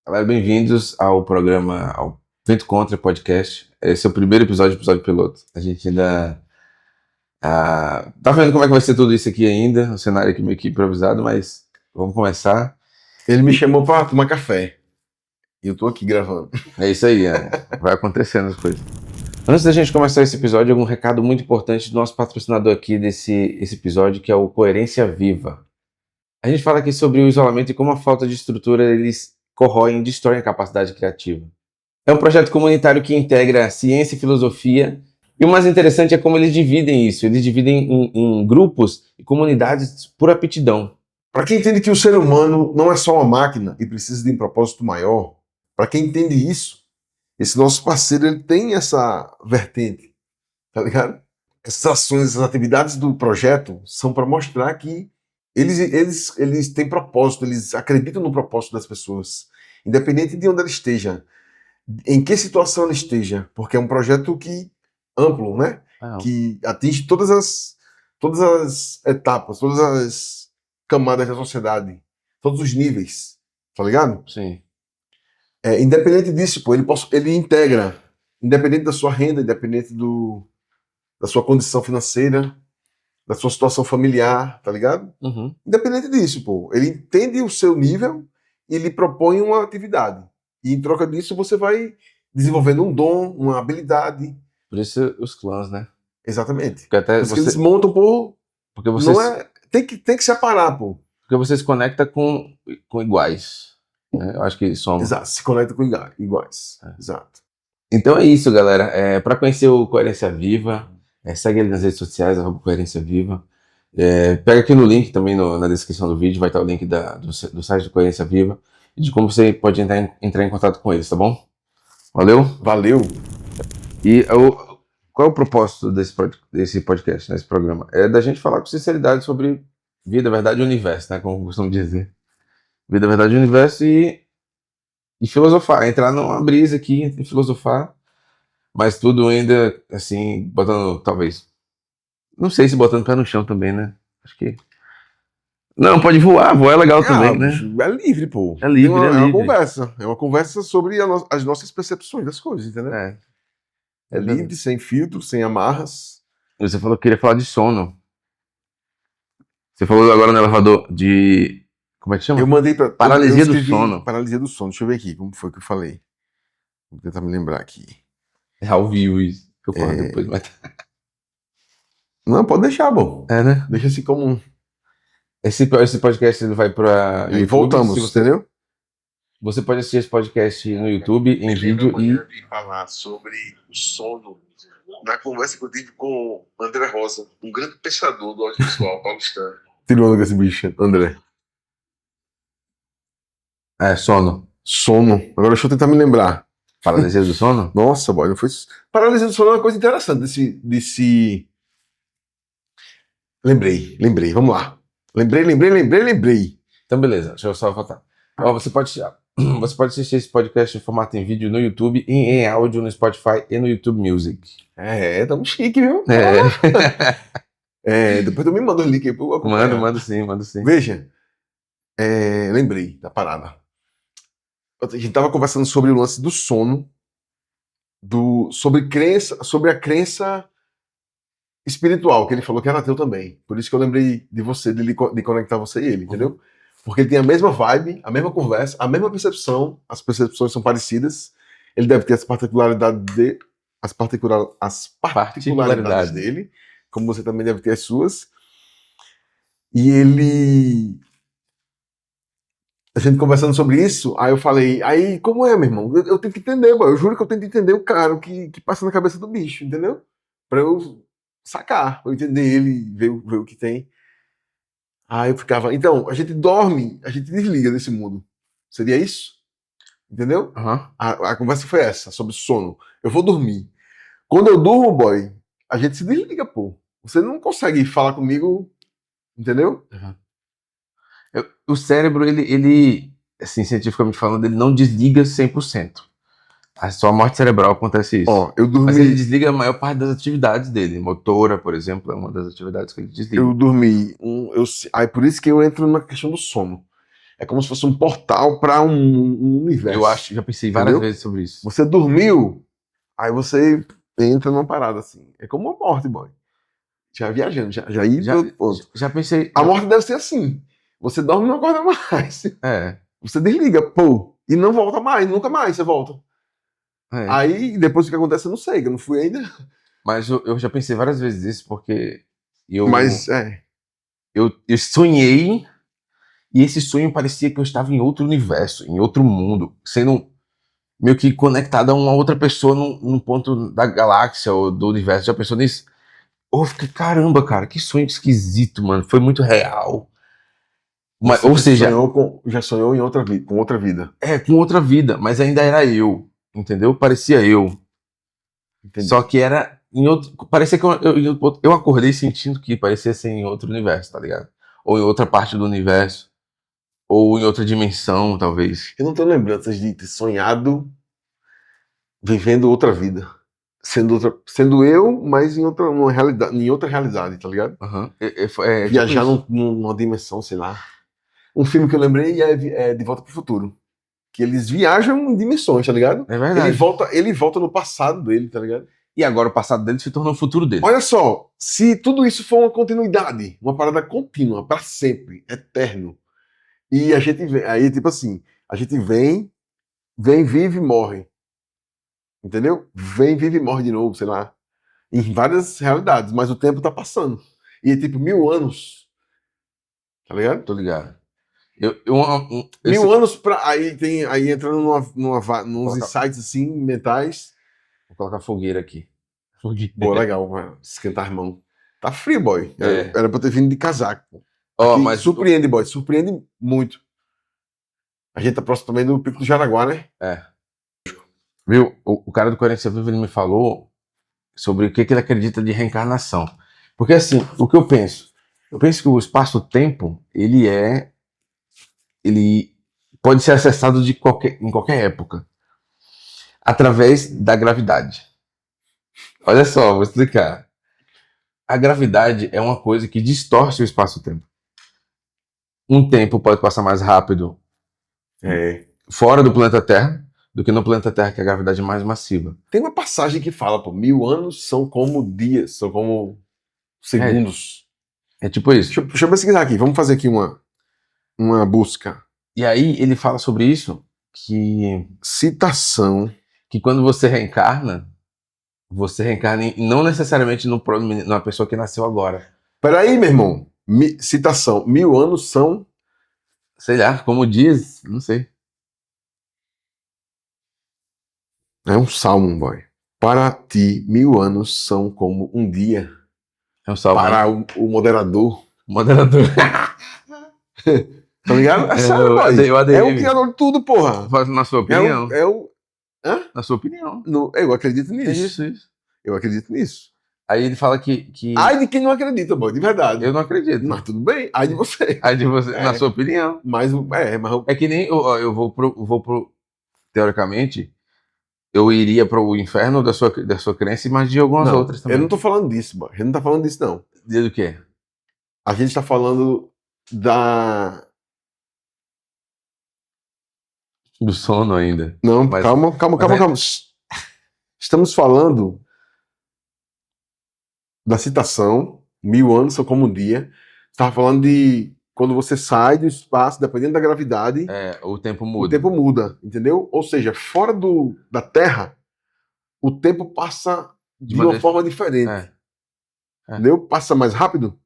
Galera, bem-vindos ao programa ao Vento Contra Podcast. Esse é o primeiro episódio piloto. A gente ainda tá vendo como é que vai ser tudo isso aqui ainda. O cenário aqui meio que improvisado, mas vamos começar. Ele me chamou pra tomar café. E eu tô aqui gravando. É isso aí, vai acontecendo as coisas. Antes da gente começar esse episódio, algum recado muito importante do nosso patrocinador aqui esse episódio, que é o Coerência Viva. A gente fala aqui sobre o isolamento e como a falta de estrutura eles corroem e destroem a capacidade criativa. É um projeto comunitário que integra ciência e filosofia, e o mais interessante é como eles dividem isso. Eles dividem em grupos e comunidades por aptidão. Para quem entende que o ser humano não é só uma máquina e precisa de um propósito maior, para quem entende isso, esse nosso parceiro ele tem essa vertente, tá ligado? Essas ações, essas atividades do projeto são para mostrar que eles têm propósito, eles acreditam no propósito das pessoas, independente de onde ela esteja, em que situação ela esteja, porque é um projeto que amplo, né? Que atinge todas as etapas, todas as camadas da sociedade, todos os níveis, tá ligado? Sim. Independente disso, pô, ele integra, independente da sua renda, independente da sua condição financeira, da sua situação familiar, tá ligado? Uhum. Independente disso, pô, ele entende o seu nível e lhe propõe uma atividade. E em troca disso você vai desenvolvendo um dom, uma habilidade. Por isso os clãs, né? Exatamente. Porque até Porque eles montam por... Porque você Tem que separar, pô. Porque você se conecta com iguais. Né? Eu acho que somos. Exato, se conecta com iguais. Exato. Então é isso, galera. Para conhecer o Coerência Viva, segue ele nas redes sociais, @Coerência Viva. Pega aqui no link também na descrição do vídeo, vai estar o link do site do Coerência Viva e de como você pode entrar em contato com eles, tá bom? Valeu? Valeu! E qual é o propósito desse podcast, desse programa? É da gente falar com sinceridade sobre vida, verdade e universo, né? Como eu costumo dizer. Vida, verdade e universo e filosofar. Entrar numa brisa aqui e filosofar. Mas tudo ainda, assim, botando, talvez... Não sei se botando o pé no chão também, né? Acho que... Não, pode voar é legal também, né? É livre, pô. É livre, é livre. É uma conversa sobre as nossas percepções das coisas, entendeu? É livre, sem filtro, sem amarras. Você falou que queria falar de sono. Você falou agora no elevador de... Como é que chama? Eu mandei pra... Paralisia do sono. Paralisia do sono. Deixa eu ver aqui como foi que eu falei. Vou tentar me lembrar aqui. É ao vivo isso. Eu falo depois, mas... Não, pode deixar, bom. Né? Deixa assim como... Esse podcast ele vai pra YouTube. E voltamos, entendeu? Você pode assistir esse podcast no YouTube, em vídeo e... falar sobre o sono na conversa que eu tive com André Rosa, um grande pensador do audiovisual paulistano. Tirou esse bicho, André. Sono. Sono. Agora deixa eu tentar me lembrar. Paralisia do sono? Nossa, boy, não foi... Paralisia do sono é uma coisa interessante desse... Lembrei. Vamos lá. Lembrei. Então, beleza. Deixa eu só voltar. Você pode assistir esse podcast em formato em vídeo no YouTube e em áudio no Spotify e no YouTube Music. Tamo chique, viu? Depois tu me manda o link aí pro acompanhar. Manda sim. Veja, lembrei da parada. A gente tava conversando sobre o lance do sono, sobre a crença espiritual, que ele falou que era ateu também. Por isso que eu lembrei de você, de conectar você e ele, entendeu? Porque ele tem a mesma vibe, a mesma conversa, a mesma percepção, as percepções são parecidas. Ele deve ter as particularidades dele, como você também deve ter as suas. E ele... A gente conversando sobre isso, aí eu falei, aí como é, meu irmão? Eu tenho que entender, eu juro que eu tenho que entender o cara, o que passa na cabeça do bicho, entendeu? Pra eu sacar, pra eu entender ele, ver o que tem. Aí eu ficava, então, a gente dorme, a gente desliga desse mundo. Seria isso? Entendeu? A conversa foi essa, sobre sono. Eu vou dormir. Quando eu durmo, boy, a gente se desliga, pô. Você não consegue falar comigo, entendeu? O cérebro, ele, assim, cientificamente falando, ele não desliga 100%. A sua morte cerebral acontece isso. Eu dormi... Mas ele desliga a maior parte das atividades dele. Motora, por exemplo, é uma das atividades que ele desliga. Eu dormi. Aí por isso que eu entro na questão do sono. É como se fosse um portal para um universo. Eu acho, já pensei várias Entendeu? vezes sobre isso. Você dormiu, aí você entra numa parada assim. É como uma morte, boy. Já viajando, já ir Já, para outro ponto. já pensei. A morte deve ser assim. Você dorme e não acorda mais. É, Você desliga, pô, e não volta mais, nunca mais você volta. é. Aí, depois o que acontece, eu não sei, que eu não fui ainda. Mas eu já pensei várias vezes isso, porque Mas, eu sonhei, e esse sonho parecia que eu estava em outro universo, em outro mundo, sendo meio que conectado a uma outra pessoa num ponto da galáxia ou do universo. Já pensou nisso? Eu fiquei, caramba, cara, que sonho esquisito, mano. Foi muito real. Mas, você ou seja, já sonhou em outra vida, com outra vida. com outra vida, mas ainda era eu, entendeu? Parecia eu. Entendi. Só que era em outro. Parecia que eu acordei sentindo que parecia ser em outro universo, tá ligado? Ou em outra parte do universo. Ou em outra dimensão, talvez. Eu não tenho lembranças de ter sonhado vivendo outra vida. Sendo eu, mas em outra realidade, tá ligado? Aham. Viajar Tipo isso. numa dimensão, sei lá. Um filme que eu lembrei é De Volta pro Futuro. Que eles viajam em dimensões, tá ligado? É verdade. Ele volta no passado dele, tá ligado? E agora o passado dele se tornou o futuro dele. Olha só, se tudo isso for uma continuidade, uma parada contínua, pra sempre, eterno, e a gente vem, aí tipo assim, a gente vive e morre, entendeu? Vem, vive e morre de novo, sei lá, em várias realidades, mas o tempo tá passando. E é tipo 1000 anos, tá ligado? Tô ligado. Esse, 1000 anos pra. Aí entrando nos colocar, insights assim, mentais. vou colocar fogueira aqui. Fogueira. Boa, legal, mano. Esquentar as mãos. Tá frio, boy. É. Era pra ter vindo de casaco, pô. Ó, Aqui mas. surpreende, boy. Surpreende muito. A gente tá próximo também do Pico do Jaraguá, né? É. Viu? O cara do 47 Vivo, ele me falou sobre o que ele acredita de reencarnação. Porque assim, o que eu penso? Eu penso que o espaço-tempo, ele pode ser acessado em qualquer época, através da gravidade. Olha só, vou explicar. A gravidade é uma coisa que distorce o espaço-tempo. Um tempo pode passar mais rápido É. fora do planeta Terra do que no planeta Terra, que é a gravidade mais massiva. Tem uma passagem que fala, pô, 1000 anos são como dias, são como segundos. É tipo isso. Deixa eu pesquisar aqui. Vamos fazer aqui uma busca. E aí ele fala sobre isso, Citação. que quando você reencarna não necessariamente numa pessoa que nasceu agora. Peraí, meu irmão. Citação. 1000 anos são. Sei lá, como diz, não sei. É um salmo, boy. Para ti, 1000 anos são como um dia. É um salmo. Para o moderador. Moderador. Tá ligado? É sério, boy. O ADM. É o criador de tudo, porra. Na sua opinião? Hã? Na sua opinião. Eu acredito nisso. É isso. Eu acredito nisso. Aí ele fala que... Ai de quem não acredita, boy, de verdade. Eu não acredito. Mas tudo bem, ai de você. Aí de você, na sua opinião. Mas É que nem eu vou pro teoricamente, eu iria pro inferno da sua crença, mas de algumas não, outras também. eu não tô falando disso, boy. A gente não tá falando disso, não. Do quê? A gente tá falando da... Do sono ainda. Não, Mas- calma. Estamos falando da citação, 1000 anos são como um dia. Você tava falando de quando você sai do espaço, dependendo da gravidade, O tempo o muda. tempo muda, entendeu? Ou seja, fora da Terra, o tempo passa de uma maneira- forma diferente. É, Entendeu? Passa mais rápido.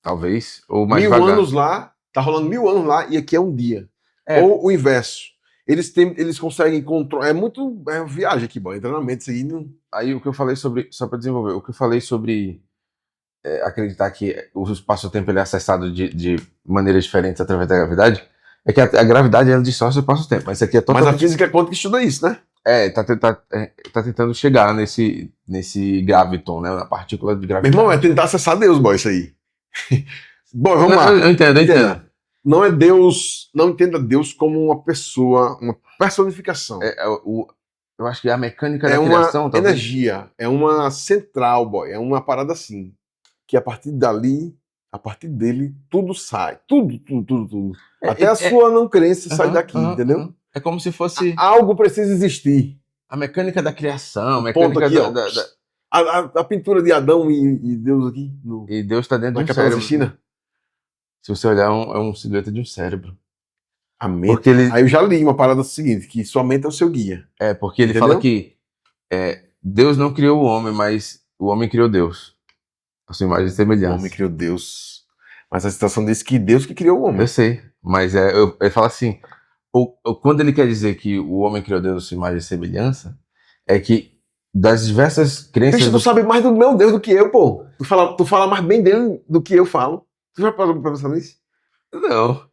talvez. Ou mais 1000 devagar. anos lá, tá rolando 1000 anos lá e aqui é um dia. É. Ou o inverso. Eles conseguem controlar. É viagem aqui, bom. Treinamento, isso aí não. Aí o que eu falei sobre, só para desenvolver, o que eu falei sobre acreditar que o espaço-tempo ele é acessado de maneiras diferentes através da gravidade, é que a gravidade ela distorce o espaço-tempo, mas isso aqui é Mas a totalmente... física quântica estuda isso, né? Tá tentando chegar nesse graviton, né, na partícula de Meu gravidade. irmão, é tentar acessar Deus, boy, isso aí. Bom, vamos lá. Eu entendo. Entenda. Não é Deus. Não entenda Deus como uma pessoa, uma personificação. Eu acho que é a mecânica É da uma criação, talvez. energia, é uma central, boy, é uma parada assim. Que a partir dali a partir dele tudo sai. Tudo, tudo, tudo, tudo. Até É, a sua não crença sai aham, daqui, aham, entendeu? aham. É como se fosse Algo precisa existir. a mecânica da criação, a O ponto mecânica aqui, ó. da. A pintura de Adão e Deus aqui E Deus está dentro na de um Capela cérebro. Sistina. Se você olhar, é um silhueta de um cérebro. A mente. Porque ele, Aí eu já li uma parada seguinte, que sua mente é o seu guia. porque ele Entendeu? fala que Deus não criou o homem, mas o homem criou Deus. A sua imagem e O semelhança. homem criou Deus. Mas a citação diz que Deus que criou o homem. Eu sei, mas ele fala assim, quando ele quer dizer que o homem criou Deus a sua imagem e semelhança, é que das diversas crenças... Bicho, tu sabe mais do meu Deus do que eu, pô. Tu fala mais bem dele do que eu falo. Tu já parou pra pensar nisso? Não.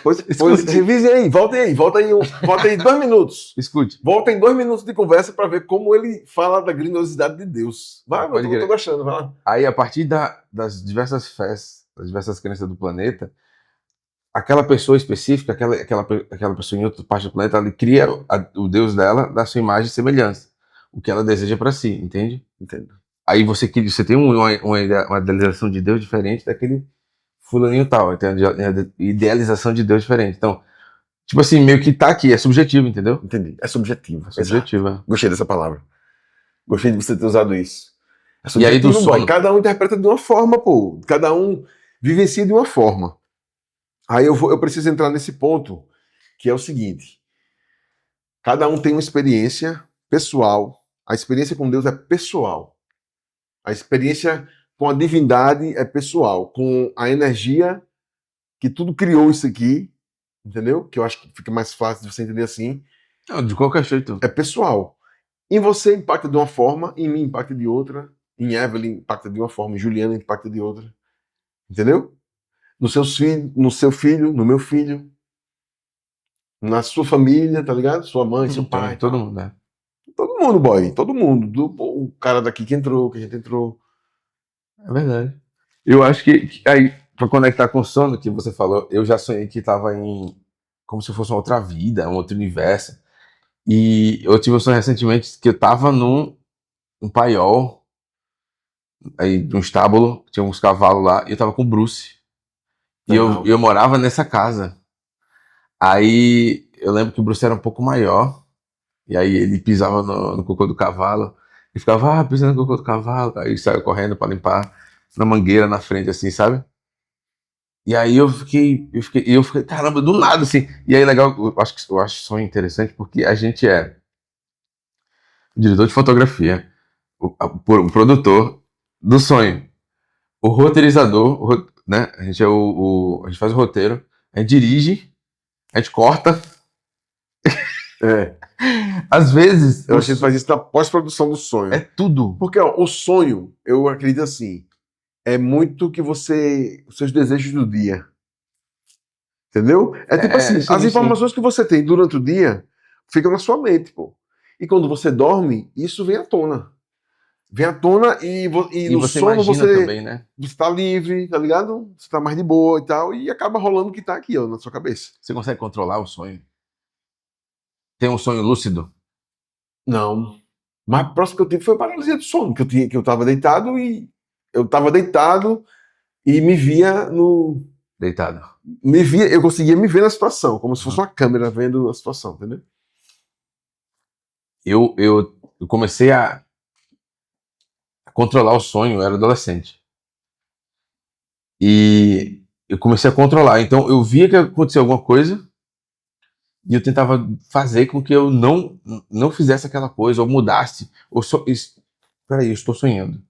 Pois Escute. revise aí, volta aí 2 minutos. Escute. Volta em 2 minutos de conversa pra ver como ele fala da grandiosidade de Deus. Vai, Pode eu crer. tô gostando, vai lá. Aí, a partir das diversas fés, das diversas crenças do planeta, aquela pessoa específica, aquela pessoa em outra parte do planeta, ela cria o Deus dela da sua imagem e semelhança. O que ela deseja para si, entende? Entendo. Aí você tem uma idealização de Deus diferente daquele fulaninho tal, entende? Idealização de Deus diferente. Então, tipo assim, meio que tá aqui, é subjetivo, entendeu? Entendi. É subjetivo. É subjetivo. É. Gostei dessa palavra. Gostei de você ter usado isso. É E aí do subjetivo, boy. sono? Cada um interpreta de uma forma, pô. Cada um vivencia de uma forma. Aí eu preciso entrar nesse ponto, que é o seguinte. Cada um tem uma experiência pessoal. A experiência com Deus é pessoal. A experiência com a divindade é pessoal. Com a energia que tudo criou isso aqui, entendeu? Que eu acho que fica mais fácil de você entender assim. Não, de qualquer jeito. É pessoal. Em você impacta de uma forma, em mim impacta de outra, em Evelyn impacta de uma forma, em Juliana impacta de outra. Entendeu? No seu filho, no meu filho, na sua família, tá ligado? Sua mãe, seu pai. Todo mundo, né? Todo mundo, boy. Todo mundo. O cara daqui que entrou, que a gente entrou. É verdade. Eu acho que aí, pra conectar com o sono que você falou, eu já sonhei que tava como se fosse uma outra vida, um outro universo. E eu tive um sonho recentemente que eu tava num paiol, aí, num estábulo, tinha uns cavalos lá, e eu tava com o Bruce. E Legal. eu morava nessa casa. Aí eu lembro que o Bruce era um pouco maior, e aí ele pisava no cocô do cavalo, e ficava, pisando no cocô do cavalo, aí saiu correndo pra limpar na mangueira na frente, assim, sabe? E aí eu fiquei, caramba, do nada, assim. E aí legal, eu acho sonho interessante porque a gente é o diretor de fotografia, o produtor do sonho, o roteirizador, né? A gente a gente faz o roteiro, a gente dirige, a gente corta. É. Às vezes, Eu acho que a gente faz isso na pós-produção do sonho. é tudo. Porque, ó, o sonho, eu acredito assim, é muito que os seus desejos do dia. Entendeu? É tipo assim, sim, as sim. informações que você tem durante o dia ficam na sua mente, pô. E quando você dorme, isso vem à tona. Vem à tona e no você sono imagina você também, né? tá livre, tá ligado? Você tá mais de boa e tal, e acaba rolando o que tá aqui, ó, na sua cabeça. Você consegue controlar o sonho? Tem um sonho lúcido? Não. Mas o próximo que eu tive foi a paralisia do sono, que eu tava deitado e me via no. Deitado. Eu conseguia me ver na situação, como se fosse uma câmera vendo a situação, entendeu? Eu comecei a controlar o sonho, eu era adolescente. E eu comecei a controlar. Então eu via que acontecia alguma coisa e eu tentava fazer com que eu não fizesse aquela coisa, ou mudasse. Peraí, eu estou sonhando.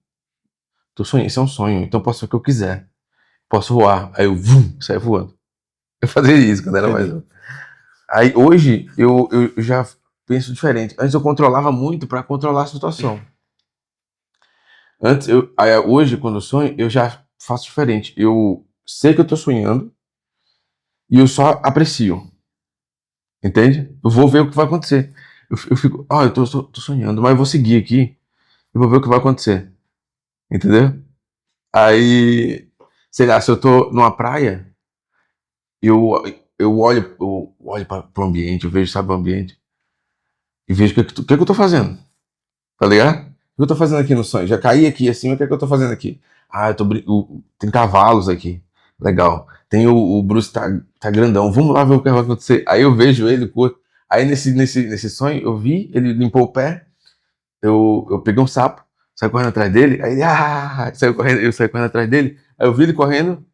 Isso é um sonho, então eu posso fazer o que eu quiser. Posso voar. Aí eu saia voando. Eu fazia isso quando era mais novo. Aí hoje eu já penso diferente. Antes eu controlava muito para controlar a situação. Hoje, quando eu sonho, eu já faço diferente. Eu sei que eu tô sonhando e eu só aprecio. Entende? Eu vou ver o que vai acontecer. Eu fico, eu tô sonhando, mas eu vou seguir aqui e vou ver o que vai acontecer. Entendeu? Aí, sei lá, se eu tô numa praia, eu olho para o ambiente, eu vejo, sabe, o ambiente, e vejo o que, que eu tô fazendo. Tá ligado? O que eu tô fazendo aqui no sonho? Já caí aqui assim, o que é que eu tô fazendo aqui? tem cavalos aqui. Legal. Tem o Bruce tá grandão. Vamos lá ver o que vai acontecer. Aí eu vejo ele, curto. Aí nesse sonho, eu vi, ele limpou o pé. Eu peguei um sapo, saí correndo atrás dele. Aí ele, eu saí correndo atrás dele. Aí eu vi ele correndo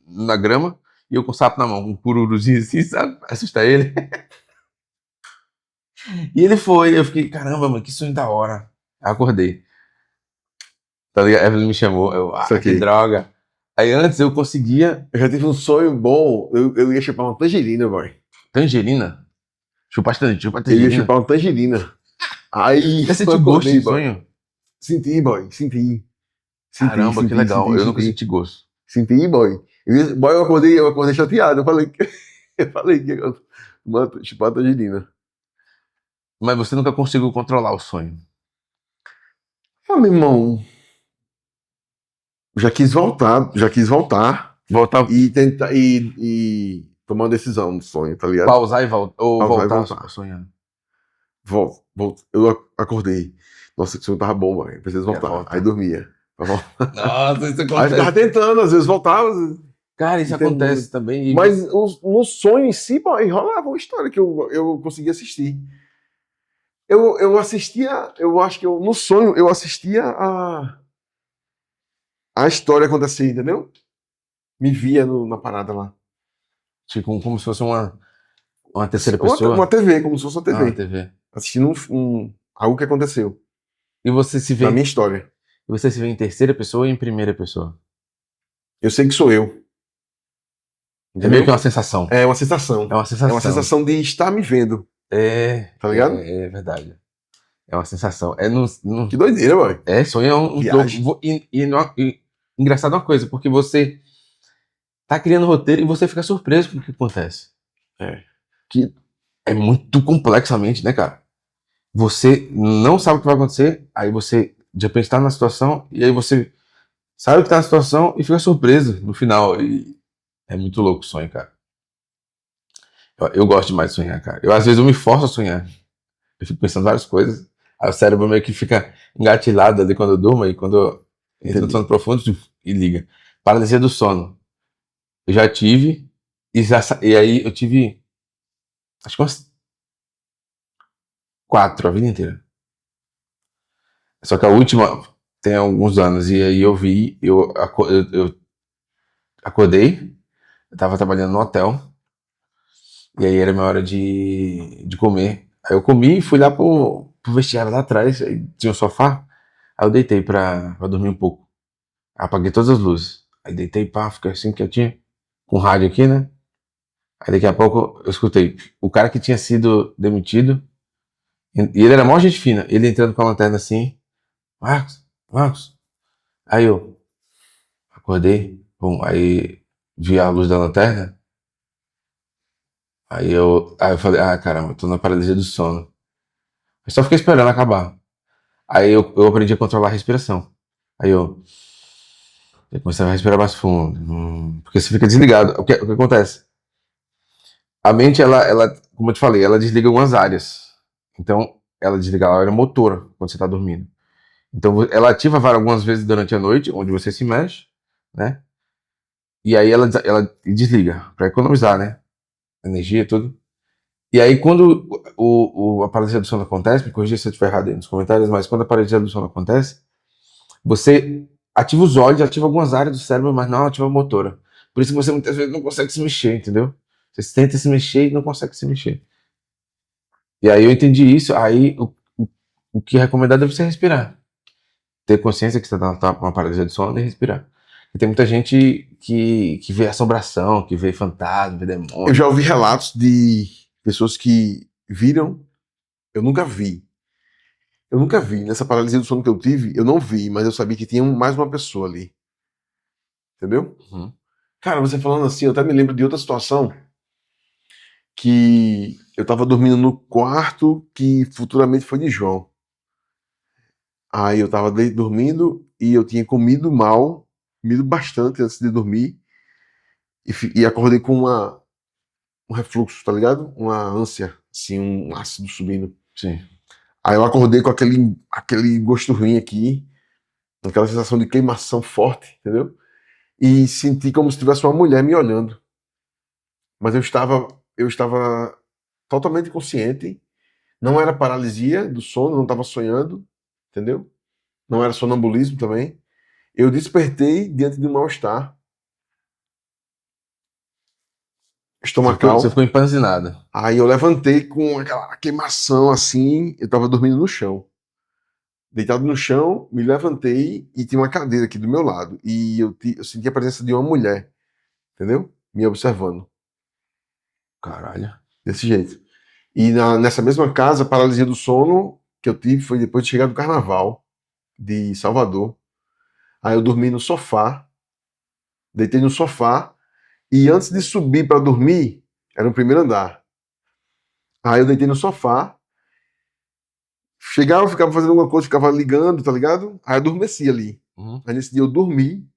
na grama. E eu com o sapo na mão, um cururuzinho assim, sabe? Pra assustar ele. E ele foi. Eu fiquei, caramba, mano, que sonho da hora. Aí acordei. Tá ligado? A Evelyn me chamou. Isso Que aqui. droga. Aí antes eu conseguia. Eu já tive um sonho bom. Eu ia chupar uma tangerina, boy. Tangerina? Chupar Eu ia tangerina? chupar uma tangerina. Aí Você eu sentiu gosto acordei, de boy. sonho? Senti, boy. Senti. Caramba, que legal. Eu nunca senti gosto. Senti, boy. Boy, eu acordei chateado. Eu falei que eu chupar uma tangerina. Mas você nunca conseguiu controlar o sonho. Ah, meu irmão. Já quis voltar Voltar, e tentar e tomar uma decisão no sonho, tá ligado? pausar e voltar. Ou Pausar e voltar voltar. sonhando. Eu acordei. Nossa, que sonho tava bom, mano. Preciso Quer voltar. voltar. Aí dormia. Nossa, isso Aí acontece. ficava tentando, às vezes voltava. Cara, isso acontece também. Mas no sonho em si, pô, enrolava uma história que eu conseguia assistir. Eu assistia, eu acho que no sonho eu assistia a história acontecer, entendeu? Me via na parada lá. Tipo, como se fosse uma terceira pessoa. Uma TV, como se fosse uma TV. TV. Assistindo algo que aconteceu E você se vê. na minha história. E você se vê em terceira pessoa ou em primeira pessoa? Eu sei que sou eu. É Entendeu? meio que uma sensação. É uma sensação. É uma sensação. É uma sensação de estar me vendo. Tá ligado? É verdade. É uma sensação. Que doideira, mano. Sonho é um Viagem. jogo. E engraçado uma coisa, porque você tá criando roteiro e você fica surpreso com o que acontece. Que é muito complexo a mente, né, cara? Você não sabe o que vai acontecer, aí você de repente tá na situação, e aí você sabe que tá na situação e fica surpreso no final. E é muito louco o sonho, cara. Eu gosto demais de sonhar, cara. Às vezes eu me forço a sonhar. Eu fico pensando várias coisas. Aí o cérebro meio que fica engatilhado ali quando eu durmo, e quando eu entro no sono profundo e liga. Paralisia do sono. Eu já tive, e aí eu tive, acho que umas 4 a vida inteira. Só que a última tem alguns anos, e aí eu acordei, eu tava trabalhando no hotel, e aí era minha hora de comer. Aí eu comi e fui lá pro vestiário lá atrás, aí tinha um sofá, aí eu deitei pra dormir um pouco. Apaguei todas as luzes. Aí deitei, pá, fiquei assim quietinho, com o rádio aqui, né? Aí daqui a pouco eu escutei o cara que tinha sido demitido, e ele era mó gente fina, ele entrando com a lanterna assim, Marcos. Aí eu acordei, bom, aí vi a luz da lanterna, aí eu falei, caramba, eu tô na paralisia do sono. Eu só fiquei esperando acabar. Aí eu aprendi a controlar a respiração. Aí eu comecei a respirar mais fundo, porque você fica desligado. O que acontece? A mente, ela, como eu te falei, ela desliga algumas áreas. Então, ela desliga a área motora quando você está dormindo. Então, ela ativa algumas vezes durante a noite, onde você se mexe, né? E aí ela desliga, para economizar, né? Energia e tudo. E aí, quando a paralisia do sono acontece, me corrija se eu estiver errado aí nos comentários, mas quando a paralisia do sono acontece, você ativa os olhos, ativa algumas áreas do cérebro, mas não ativa a motora. Por isso que você muitas vezes não consegue se mexer, entendeu? Você tenta se mexer e não consegue se mexer. E aí eu entendi isso, aí o que é recomendado é você respirar. Ter consciência que você tá com uma paralisia do sono e respirar. E tem muita gente que vê assombração, que vê fantasma, vê demônio. Eu já ouvi relatos de pessoas que viram. Eu nunca vi. Eu nunca vi. Nessa paralisia do sono que eu tive, eu não vi, mas eu sabia que tinha mais uma pessoa ali. Entendeu? Uhum. Cara, você falando assim, eu até me lembro de outra situação que eu tava dormindo no quarto que futuramente foi de João. Aí eu tava dormindo e eu tinha comido mal, comido bastante antes de dormir e acordei com um refluxo, tá ligado? Uma ânsia, assim, um ácido subindo. Sim. Aí eu acordei com aquele gosto ruim aqui. aquela sensação de queimação forte, entendeu? E senti como se tivesse uma mulher me olhando. Mas eu estava totalmente consciente, não era paralisia do sono, não estava sonhando, entendeu? Não era sonambulismo também. Eu despertei diante de um mal-estar Você estomacal. ficou empanzinado. Aí eu levantei com aquela queimação assim, eu estava dormindo no chão. Deitado no chão, me levantei e tinha uma cadeira aqui do meu lado. E eu senti a presença de uma mulher, entendeu? Me observando, Caralho. desse jeito. E nessa mesma casa, a paralisia do sono que eu tive foi depois de chegar do carnaval de Salvador. Aí eu dormi no sofá, deitei no sofá, e antes de subir para dormir, era no primeiro andar. Aí eu deitei no sofá, chegava, ficava fazendo alguma coisa, ficava ligando, tá ligado? Aí eu adormeci ali. Uhum. Aí nesse dia eu dormi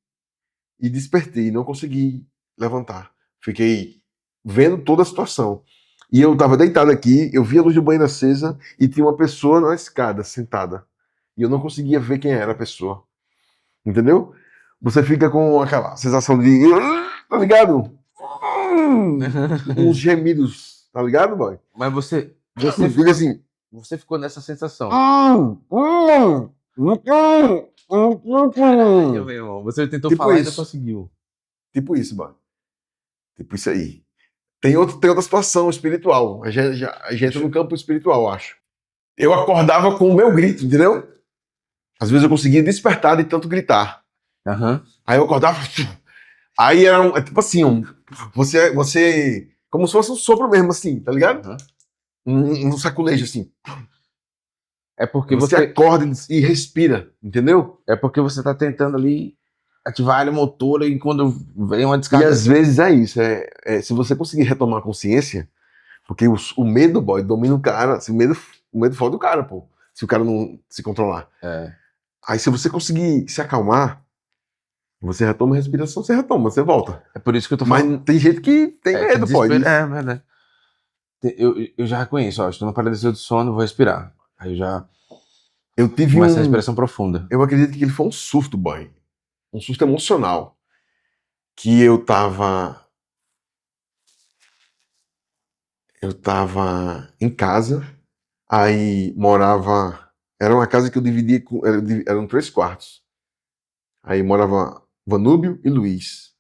e despertei, não consegui levantar. Fiquei vendo toda a situação. E eu tava deitado aqui, eu vi a luz do banheiro acesa e tinha uma pessoa na escada, sentada. E eu não conseguia ver quem era a pessoa. Entendeu? Você fica com aquela sensação de. Tá ligado? Uns gemidos, tá ligado, boy? Mas Fica assim. você ficou nessa sensação. Caralho, meu irmão. Você tentou Tipo falar e ainda isso. conseguiu. Tipo isso, boy. Tipo isso aí. Tem outra situação espiritual. A gente entra no campo espiritual, eu acho. Eu acordava com o meu grito, entendeu? Às vezes eu conseguia despertar de tanto gritar. Aham. Aí eu acordava. Aí era tipo assim, você. Como se fosse um sopro mesmo, assim, tá ligado? Aham. Um saculejo, assim. É porque Você você. acorda e respira, entendeu? É porque você tá tentando ali ativar a área motora e quando vem uma E descarga. às vezes é isso. Se você conseguir retomar a consciência, porque o medo, boy, domina o cara. Assim, o medo fode o cara, pô. Se o cara não se controlar. É, Aí se você conseguir se acalmar, você retoma a respiração, você retoma, você volta. é por isso que eu tô Mas falando. tem gente que tem É, que medo, pô, desespero. disso. É, verdade. Eu já reconheço, ó, estou na paralisia do sono, vou respirar. Aí eu já Eu tive começo a um. respiração profunda. Eu acredito que ele foi um surto, boy. Um susto emocional. Que eu tava em casa, aí morava. Era uma casa que eu dividia com. Eram 3 quartos. Aí morava Vanúbio e Luiz.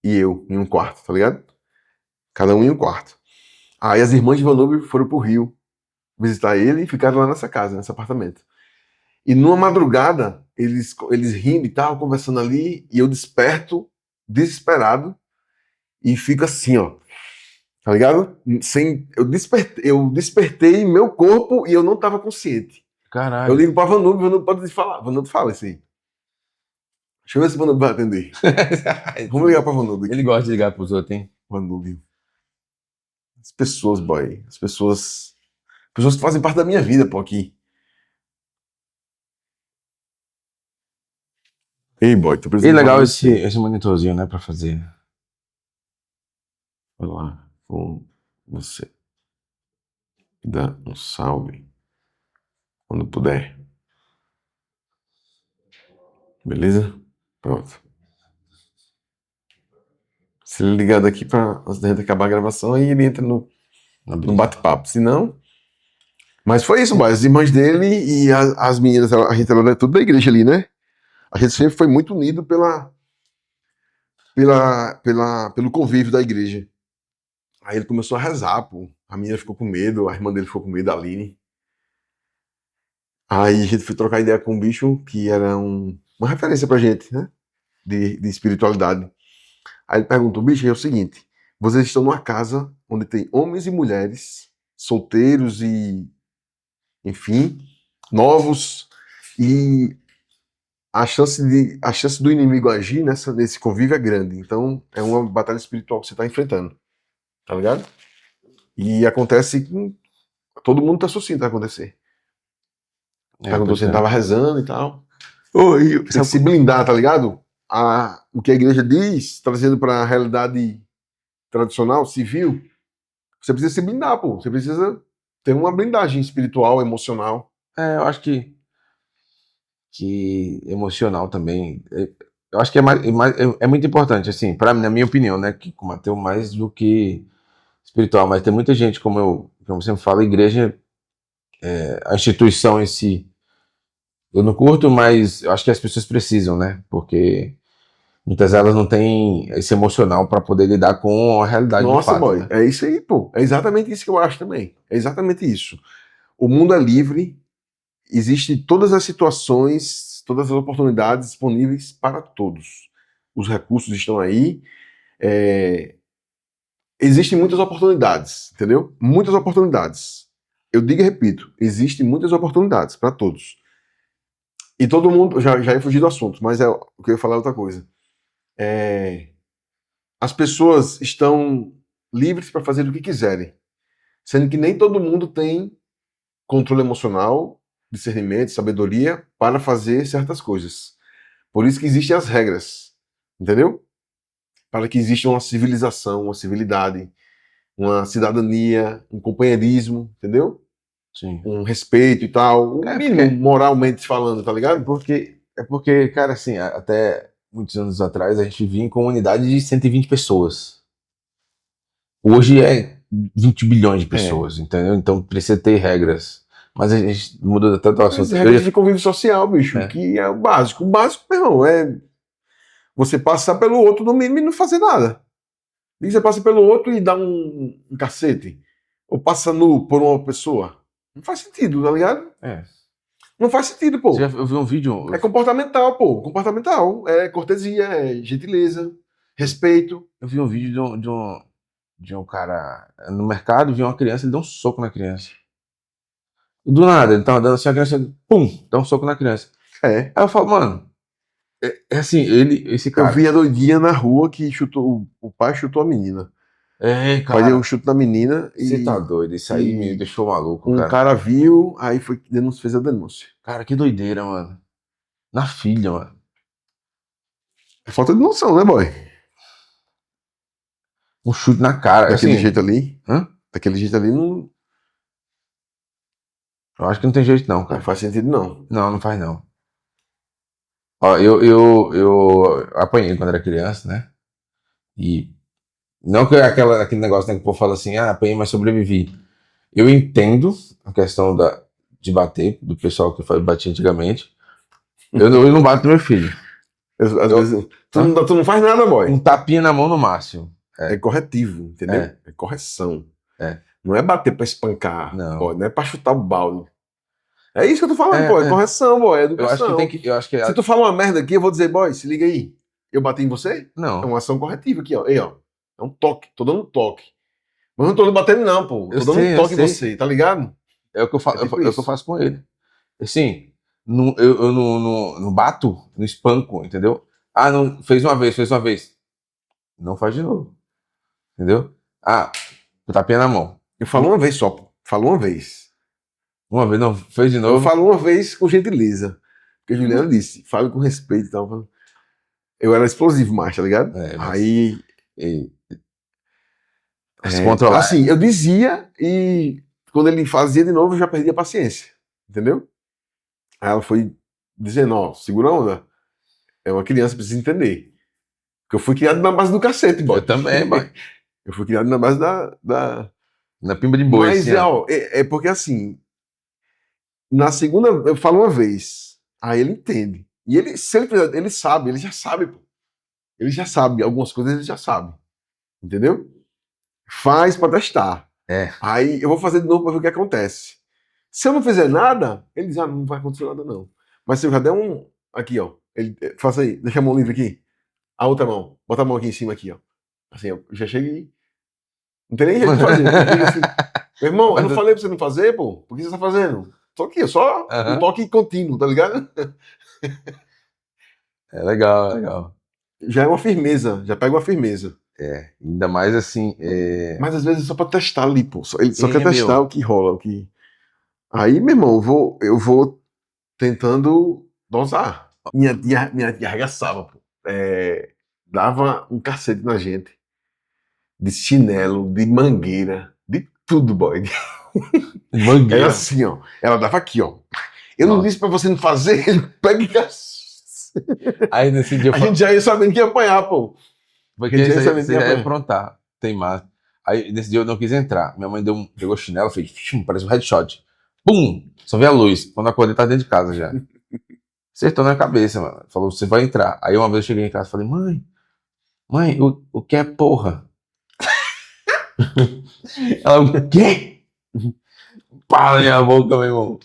E eu em um quarto, tá ligado? Cada um em um quarto. Aí as irmãs de Vanúbio foram pro Rio visitar ele e ficaram lá nessa casa, nesse apartamento. E numa madrugada, eles rindo e tal, conversando ali, e eu desperto, desesperado, e fico assim, ó. Tá ligado? Eu despertei meu corpo e eu não tava consciente. Eu Caralho. ligo pra Vanúbio, Vanúbio pode falar. Vanúbio fala isso aí. Deixa eu ver se o Vanúbio vai atender. Vamos ligar pra Vanúbio Ele aqui. gosta de ligar pros outros, hein? Vanúbio. As pessoas, boy. As pessoas. Pessoas que fazem parte da minha vida, pô, aqui. Ei, boy, tô E precisando falar legal com você. esse monitorzinho, né, pra fazer. Falar com você. Dá um salve quando puder. Beleza? Pronto. Se ele ligar daqui pra antes da gente acabar a gravação, aí ele entra no bate-papo. Se não. Mas foi isso, boy. As irmãs dele e as meninas, a gente era tudo da igreja ali, né? A gente sempre foi muito unido pelo convívio da igreja. Aí ele começou a rezar, pô. A menina ficou com medo, a irmã dele ficou com medo, a Aline. Aí a gente foi trocar ideia com um bicho que era uma referência pra gente, né? De espiritualidade. Aí ele perguntou, bicho, é o seguinte, vocês estão numa casa onde tem homens e mulheres, solteiros e, enfim, novos, e a chance do inimigo agir nesse convívio é grande. Então, é uma batalha espiritual que você está enfrentando, tá ligado? E acontece que todo mundo tá associando que vai acontecer. É, Perguntou pois se ele é. tava rezando e tal. Oi, Tem que se blindar, tá ligado? O que a igreja diz, trazendo para a realidade tradicional, civil, você precisa se blindar, pô. Você precisa ter uma blindagem espiritual, emocional. eu acho que que emocional também. Eu acho que é muito importante, assim, na minha opinião, né, que combateu mais do que espiritual, mas tem muita gente, como sempre falo, a igreja, a instituição em si, eu não curto, mas eu acho que as pessoas precisam, né, porque muitas delas não têm esse emocional para poder lidar com a realidade do Nossa, fato, boy, né. é isso aí, pô. É exatamente isso que eu acho também. É exatamente isso. O mundo é livre, existe todas as situações, todas as oportunidades disponíveis para todos. Os recursos estão aí. é, Existem muitas oportunidades, entendeu? Muitas oportunidades. Eu digo e repito, existem muitas oportunidades para todos. E todo mundo, já ia fugir do assunto, mas o que eu ia falar é outra coisa. É, as pessoas estão livres para fazer o que quiserem, sendo que nem todo mundo tem controle emocional, discernimento, sabedoria para fazer certas coisas. Por isso que existem as regras, entendeu? Para que exista uma civilização, uma civilidade, uma cidadania, um companheirismo, entendeu? Sim. Um respeito e tal, o É mínimo porque, moralmente falando, tá é ligado? porque, é porque, cara, assim, até muitos anos atrás a gente vivia em comunidade de 120 pessoas. Hoje é 20 bilhões de É. pessoas, entendeu? Então precisa ter regras. Mas a gente muda tanto o Mas assunto. regras de convívio social, bicho, É, que é o básico. O básico, meu irmão, é você passar pelo outro no mínimo e não fazer nada. E você passa pelo outro e dá um cacete. Ou passa nu por uma pessoa. Não faz sentido, tá ligado? é. Não faz sentido, pô. Eu vi um vídeo, É comportamental, pô. Comportamental. É cortesia, é gentileza, respeito. eu vi um vídeo de um cara no mercado, viu uma criança, ele deu um soco na criança. Do nada, ele tava dando assim, a criança, pum, dá um soco na criança. É. Aí eu falo, mano, é assim, esse Eu cara, vi a doidinha na rua que chutou. O pai chutou a menina. O pai deu um cara, chute na menina você tá doido, isso aí me e deixou maluco, um cara. cara viu, aí foi que fez a denúncia. Cara, que doideira, mano. Na filha, mano. É falta de noção, né, boy? Um chute na cara, Daquele jeito assim, ali. hã? Daquele jeito ali não, Eu acho que não tem jeito não, não cara. faz sentido, não. Não, não faz não. Ó, eu apanhei quando era criança, né? E não que aquele negócio, né, que o povo fala assim, ah, apanhei, mas sobrevivi. Eu entendo a questão de bater, do pessoal que batia antigamente. Eu não bato no meu filho. Às Eu, vezes, hã? tu não faz nada, boy. Um tapinha na mão no máximo. É corretivo, entendeu? É, É correção. é. Não é bater pra espancar, Não. boy. Não é pra chutar o balde. É isso que eu tô É, falando, pô. É é. correção, boy. É Eu acho que tem educação. que. Eu acho que. Se tu fala uma merda aqui, eu vou dizer, boy, se liga aí. Eu bati em você? É Não. uma ação corretiva aqui, ó. Aí, ó. É um toque. Tô dando um toque. Mas eu não tô batendo, não, pô. Tô dando um Eu toque em sei. você, tá ligado? É o que É tipo é o que eu isso. faço com ele. Assim, eu não bato, não espanco, entendeu? Ah, não, fez uma vez. Não faz de novo, entendeu? Ah, tapinha na mão. Eu falo uma vez só, pô. Falo uma vez. Uma vez, não, fez de Eu novo. falo uma vez com gentileza. Porque a Juliana disse, fale com respeito e tal. Eu era explosivo mais, tá ligado? É, mas. Aí, E, se controlar. assim, eu dizia e quando ele fazia de novo eu já perdia a paciência. Entendeu? Aí ela foi dizendo, ó, segura a onda. É uma criança, precisa entender. Porque eu fui criado na base do cacete, boy. Eu também, mano. Eu fui criado na base da... Na pimba de boi, Mas, assim, ó. ó, é porque assim, na segunda, eu falo uma vez, aí ele entende. E ele, se ele, ele sabe, ele já sabe, pô. Ele já sabe, algumas coisas ele já sabe. Entendeu? Faz pra testar. É. Aí eu vou fazer de novo pra ver o que acontece. Se eu não fizer nada, ele diz, ah, não vai acontecer nada não. Mas se eu já der um, aqui ó, ele, faça aí, deixa a mão livre aqui. A outra mão, bota a mão aqui em cima aqui ó. Assim, eu já cheguei, não tem nem jeito de fazer. Eu digo assim, meu irmão, eu não falei pra você não fazer, pô? Por que você tá fazendo? Tô aqui, é só um Aham. toque contínuo, tá ligado? É legal, é legal. Já é uma firmeza, já pega uma firmeza. É, ainda mais assim. Mas às vezes é só pra testar ali, pô. Ele só quer É, testar meu. o que rola, o que. Aí, meu irmão, eu vou tentando dosar. Minha tia arregaçava, pô. Dava um cacete na gente. De chinelo, de mangueira, de tudo, boy. Era Mangueira. assim, ó. Ela dava aqui, ó. Eu não Nossa. disse pra você não fazer, ele pega e Aí nesse dia eu A gente já ia sabendo que ia apanhar, pô. porque Quer dizer, você sabendo você que ia já ia apanhar. aprontar, teimar. Aí nesse dia eu não quis entrar. Minha mãe pegou chinelo, fez, parece um headshot. Pum! Só vi a luz. Quando eu acordei, tá dentro de casa já. Acertou na cabeça, mano. Falou, você vai entrar. Aí uma vez eu cheguei em casa e falei, mãe, o que é porra? Ela, o quê? Pá na minha boca, meu irmão.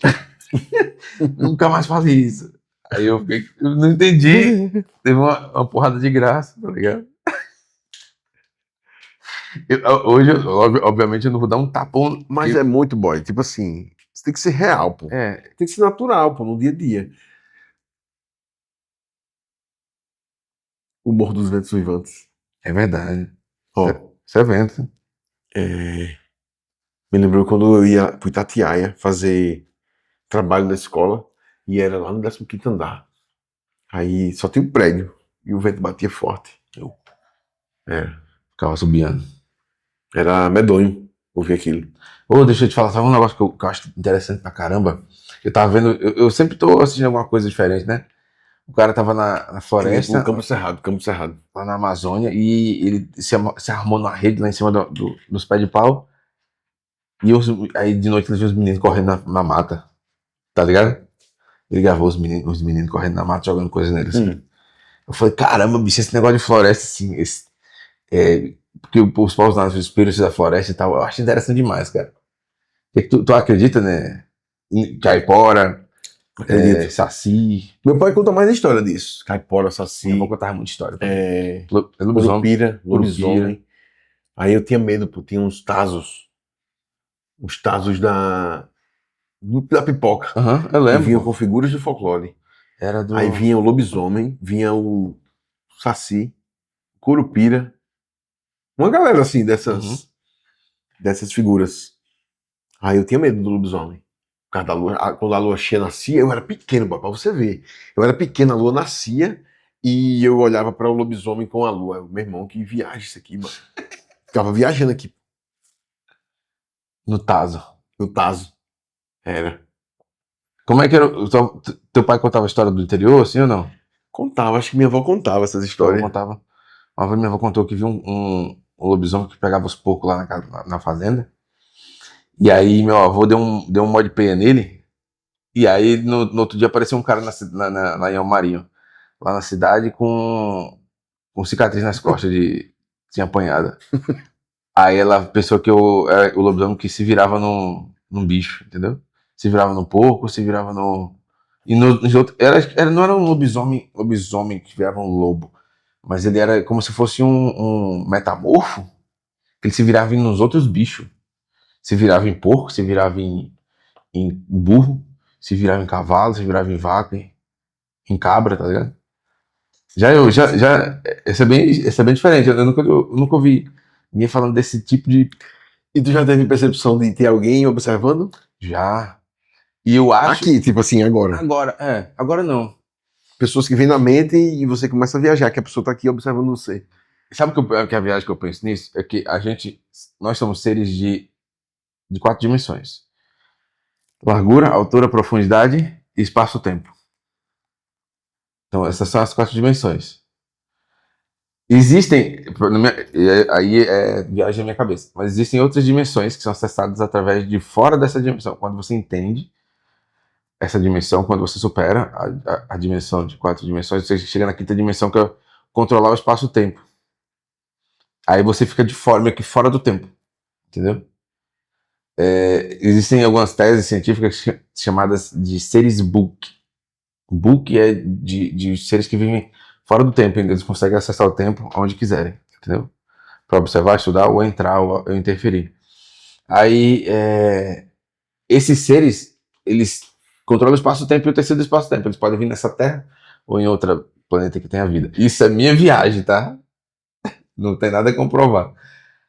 Nunca mais fale isso. Aí eu fiquei, eu não entendi. Teve uma porrada de graça, tá ligado? Hoje, obviamente, eu não vou dar um tapão. Mas é muito boy. Tipo assim, você tem que ser real, pô. É, Tem que ser natural, pô, no dia a dia. O Morro dos Ventos Uivantes. é verdade. Ó, Isso é vento. é, me lembrou quando eu ia pro Itatiaia fazer trabalho na escola e era lá no 15º andar. Aí só tinha um prédio e o vento batia forte. É, Ficava subiando. era medonho ouvir aquilo. Ô, deixa eu te falar, sabe um negócio que eu acho interessante pra caramba? Eu tava vendo, eu sempre tô assistindo alguma coisa diferente, né? O cara tava na floresta, O Campo Cerrado. lá na Amazônia, e ele se armou numa rede lá em cima dos pés de pau, e aí de noite ele viu os meninos correndo na mata, tá ligado? Ele gravou os meninos correndo na mata, jogando coisa neles. Eu falei, caramba, bicho, esse negócio de floresta, assim, porque os povos lá, os espíritos da floresta e tal, eu acho interessante demais, cara. Tu acredita, né? Em caipora, Acredito. saci. Meu pai conta mais história disso. Caipora, Saci, Minha avó contava muita história. é, Lobisomem. Curupira, lobisomem. Aí eu tinha medo, pô, tinha uns tazos. Uns tazos da pipoca. Aham, eu Que lembro. vinham Pô. com figuras de folclore. Era do. Aí vinha o lobisomem, vinha o Saci, Curupira. Uma galera assim dessas figuras. Aí eu tinha medo do lobisomem. Por causa da lua, quando a lua cheia nascia, eu era pequeno, pra você ver. Eu era pequeno, a lua nascia e eu olhava para o lobisomem com a lua. Eu, meu irmão, que viagem isso aqui, mano. Ficava viajando aqui No Tazo. no Tazo. Era. Como é que era? Teu pai contava a história do interior, assim ou não? Contava, acho que minha avó contava essas Tua avó histórias. contava. Uma vez minha avó contou que viu um lobisomem que pegava os porcos lá na fazenda. E aí meu avô deu um mod peia nele. E aí no outro dia apareceu um cara lá em Almarinho, lá na cidade, com cicatriz nas costas de tinha apanhado. Aí ela pensou que era o lobisomem que se virava num bicho, entendeu? Se virava no porco, se virava no. E nos outros. Não era um lobisomem que virava um lobo. Mas ele era como se fosse um metamorfo. Que ele se virava nos outros bichos. Se virava em porco, se virava em burro, se virava em cavalo, se virava em vaca, em cabra, tá ligado? Esse é bem diferente. Eu nunca ouvi ninguém falando desse tipo de. E tu já teve percepção de ter alguém observando? Já. E eu acho. Aqui, tipo assim, agora. Agora não. Pessoas que vêm na mente e você começa a viajar, que a pessoa tá aqui observando você. Sabe que a viagem que eu penso nisso? É que nós somos seres de 4 dimensões: largura, altura, profundidade e espaço-tempo. Então, essas são as 4 dimensões. Existem, aí é viagem na minha cabeça, mas existem outras dimensões que são acessadas através de fora dessa dimensão. Quando você entende essa dimensão, quando você supera a dimensão de 4 dimensões, você chega na 5ª dimensão, que é controlar o espaço-tempo. Aí você fica de fora, meio que fora do tempo, entendeu? Existem algumas teses científicas chamadas de seres Book. Book é de seres que vivem fora do tempo, eles conseguem acessar o tempo onde quiserem, entendeu? Para observar, estudar, ou entrar, ou interferir. Aí, esses seres, eles controlam o espaço-tempo e o tecido do espaço-tempo. Eles podem vir nessa Terra ou em outro planeta que tenha vida. Isso é minha viagem, tá? Não tem nada a comprovar.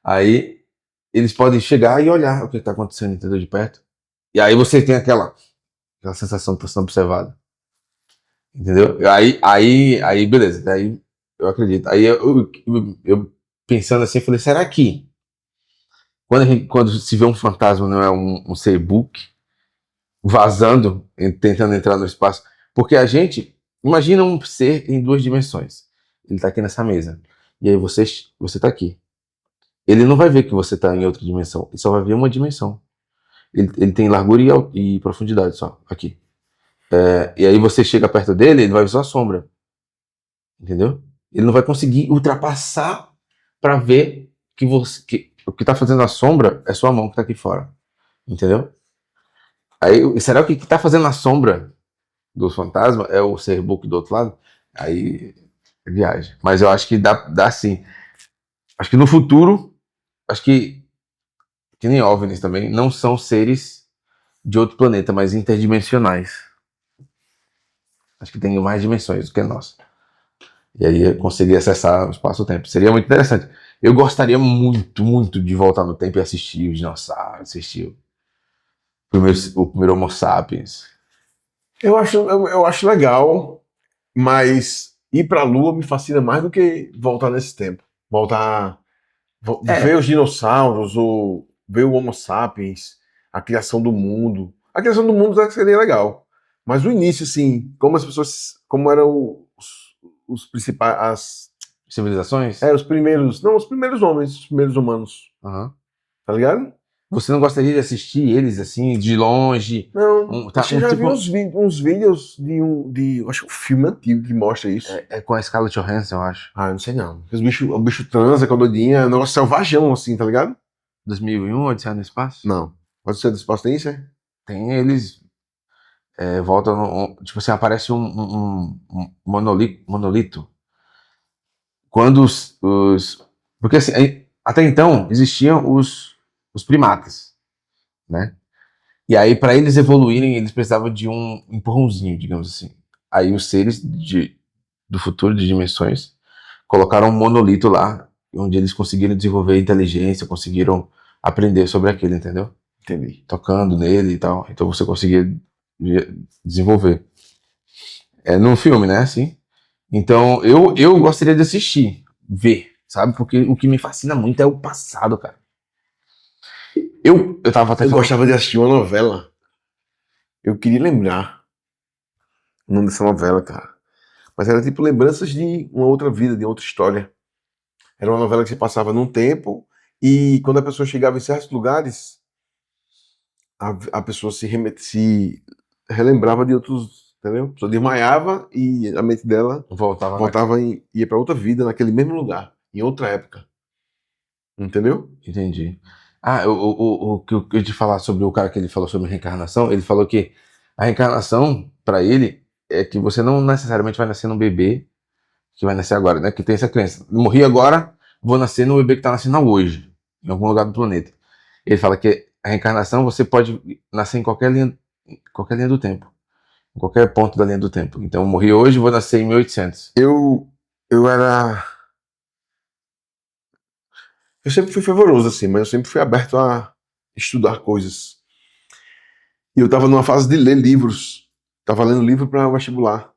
Aí, eles podem chegar e olhar o que está acontecendo, entendeu? De perto. E aí você tem aquela sensação de estar sendo observado. Entendeu? Aí beleza. Aí eu acredito. Aí eu pensando assim, eu falei, será que quando se vê um fantasma não é um ser book, vazando, tentando entrar no espaço. Porque a gente, imagina um ser em 2 dimensões. Ele tá aqui nessa mesa. E aí você tá aqui. Ele não vai ver que você tá em outra dimensão. Ele só vai ver uma dimensão. Ele tem largura e profundidade só, aqui. E aí você chega perto dele, ele vai ver só a sombra. Entendeu? Ele não vai conseguir ultrapassar para ver que o que tá fazendo a sombra é sua mão que tá aqui fora. Entendeu? Aí, será que o que tá fazendo a sombra do fantasma é o ser book do outro lado? Aí viagem. Mas eu acho que dá sim. Acho que no futuro, acho que nem OVNIs também, não são seres de outro planeta, mas interdimensionais. Acho que tem mais dimensões do que nós. E aí eu conseguir acessar o espaço-tempo. Seria muito interessante. Eu gostaria muito, muito de voltar no tempo e assistir os dinossauros, assistir o primeiro Homo sapiens. Eu acho legal, mas ir pra Lua me fascina mais do que voltar nesse tempo. Voltar, ver É, os dinossauros, ou ver o Homo sapiens, a criação do mundo. A criação do mundo seria legal. Mas o início, assim, como as pessoas, como eram os principais, civilizações? os primeiros, não, os primeiros homens, os primeiros humanos, Uhum. tá ligado? Você não gostaria de assistir eles assim, de longe? Não, acho que eu já vi Tipo, uns vídeos acho que um filme antigo que mostra isso. é com a Scarlett Johansson, eu acho. Ah, não sei não. O bicho transa com a doidinha, é um negócio selvajão, assim, tá ligado? 2001, Odisseia no Espaço? Não. Pode ser do espaço, tem isso, é? Tem eles, voltam, tipo assim, aparece um monolito. Quando porque assim, até então existiam os primatas, né? E aí, para eles evoluírem, eles precisavam de um empurrãozinho, digamos assim. Aí os seres do futuro, de dimensões, colocaram um monolito lá, onde eles conseguiram desenvolver inteligência, conseguiram aprender sobre aquilo, entendeu? Entendi. Tocando nele e tal. Então você conseguia desenvolver. É num filme, né? Assim. Então eu gostaria de assistir, ver, sabe? Porque o que me fascina muito é o passado, cara. Eu tava até Eu falando. gostava de assistir uma novela. Eu queria lembrar o nome dessa novela, cara. Mas era tipo lembranças de uma outra vida, de outra história. Era uma novela que se passava num tempo e quando a pessoa chegava em certos lugares, a pessoa se relembrava de outros, entendeu? A pessoa desmaiava e a mente dela Voltava na. voltava e ia para outra vida naquele mesmo lugar, em outra época. Entendeu? Entendi. Ah, o que eu te falar sobre o cara que ele falou sobre reencarnação, ele falou que a reencarnação, pra ele, é que você não necessariamente vai nascer num bebê que vai nascer agora, né? Que tem essa crença. Morri agora, vou nascer no bebê que tá nascendo hoje, em algum lugar do planeta. Ele fala que a reencarnação você pode nascer qualquer linha do tempo, em qualquer ponto da linha do tempo. Então, eu morri hoje, vou nascer em 1800. Eu era. Eu sempre fui fervoroso, assim, mas eu sempre fui aberto a estudar coisas. E eu tava numa fase de ler livros. Tava lendo livro para vestibular.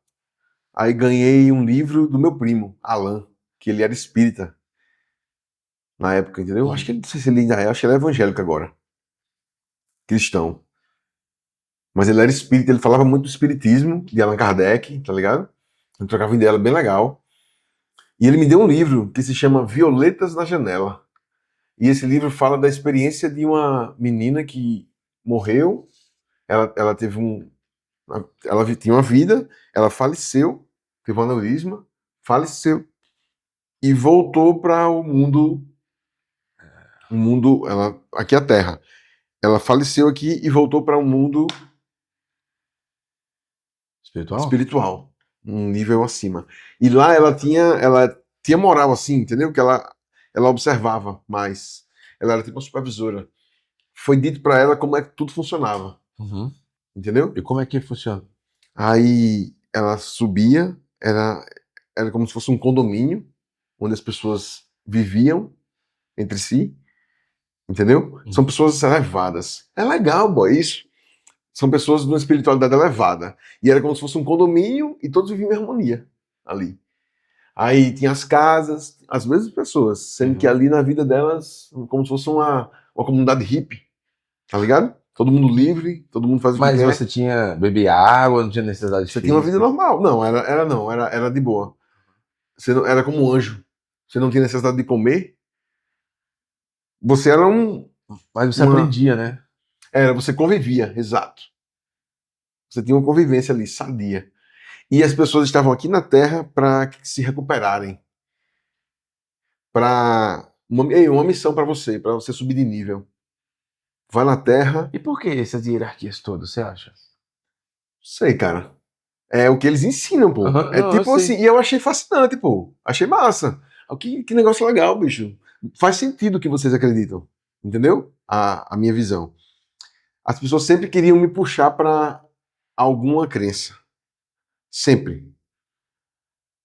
Aí ganhei um livro do meu primo, Alan, que ele era espírita na época, entendeu? Acho que ele, não sei se ele ainda é, acho que ele é evangélico agora. Cristão. Mas ele era espírita, ele falava muito do espiritismo, de Allan Kardec, tá ligado? Ele trocava ideia bem legal. E ele me deu um livro que se chama Violetas na Janela. E esse livro fala da experiência de uma menina que morreu, ela teve ela tinha uma vida, ela faleceu, teve um aneurisma, faleceu e voltou para ela aqui é a Terra. Ela faleceu aqui e voltou para um mundo Espiritual? espiritual, um nível acima. E lá ela tinha moral assim, entendeu? Que ela observava mais. Ela era tipo uma supervisora. Foi dito para ela como é que tudo funcionava, Uhum. entendeu? E como é que funciona? Aí ela subia, era como se fosse um condomínio onde as pessoas viviam entre si, entendeu? São pessoas elevadas. É legal, boy, isso. São pessoas de uma espiritualidade elevada. E era como se fosse um condomínio e todos viviam em harmonia ali. Aí tinha as casas, as mesmas pessoas, sendo que ali na vida delas, como se fosse uma comunidade hippie, tá ligado? todo mundo livre, todo mundo faz o que Mas quer. você bebia água, não tinha necessidade de Você tinha uma vida normal. Não, era de boa. Você não, era como um anjo. Você não tinha necessidade de comer. Você era Mas você uma... aprendia, né? Você convivia, exato. Você tinha uma convivência ali, sadia. E as pessoas estavam aqui na Terra para se recuperarem. Para uma missão para você subir de nível. Vai na Terra. E por que essas hierarquias todas, você acha? Sei, cara. É o que eles ensinam, pô. Aham, É não, eu tipo sei. assim, e eu achei fascinante, pô. Achei massa. Que negócio legal, bicho. Faz sentido o que vocês acreditam. Entendeu? A minha visão. As pessoas sempre queriam me puxar para alguma crença. Sempre.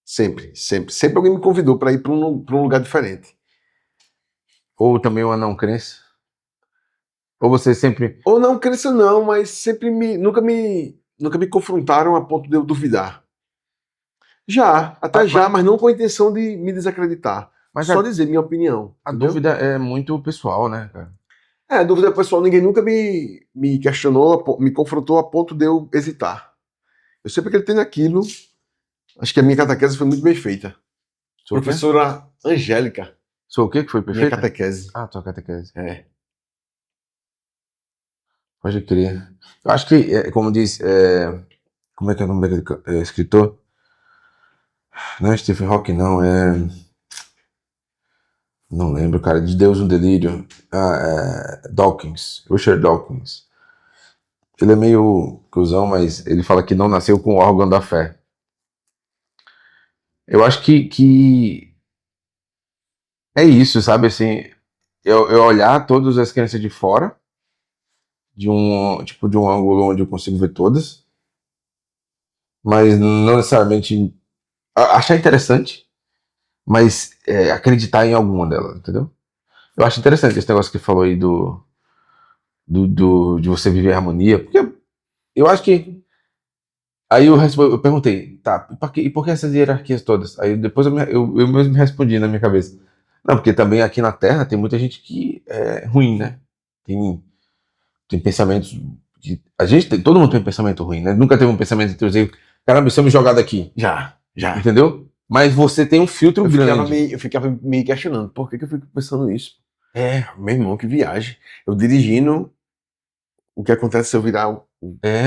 Sempre, sempre. Sempre alguém me convidou para ir para um lugar diferente. Ou também uma não crença? Ou você sempre. Ou não crença não, mas sempre nunca me confrontaram a ponto de eu duvidar. Já, até já, mas não com a intenção de me desacreditar. Mas Só dizer minha opinião. a Entendeu? dúvida é muito pessoal, né, cara? Dúvida pessoal, ninguém nunca me questionou, me confrontou a ponto de eu hesitar. Eu sempre acreditei naquilo. Acho que a minha catequese foi muito bem feita. Sou o quê? Professora Angélica, Sou o quê que foi minha perfeito? catequese. Ah, tua catequese. É. Pode crer. Eu acho que, como diz. Como é que é o nome daquele escritor? Não é Stephen Hawking, não. Não lembro, cara. De Deus um Delírio. Dawkins. Richard Dawkins. Ele é meio cuzão, mas ele fala que não nasceu com o órgão da fé. Eu acho que é isso, sabe? Assim, eu olhar todas as crenças de fora, de um ângulo onde eu consigo ver todas, mas não necessariamente achar interessante, mas acreditar em alguma delas, entendeu? Eu acho interessante esse negócio que você falou aí de você viver em harmonia, porque eu acho que. Aí eu perguntei, tá, e por que essas hierarquias todas? Aí depois eu mesmo me respondi na minha cabeça. Não, porque também aqui na Terra tem muita gente que é ruim, né? Tem pensamentos. Todo mundo tem um pensamento ruim, né? Nunca teve um pensamento intrusivo. Caramba, se eu me jogar daqui. Já. Entendeu? Mas você tem um filtro grande. Eu ficava me questionando, por que eu fico pensando nisso? Meu irmão, que viagem. Eu dirigindo, o que acontece se eu virar o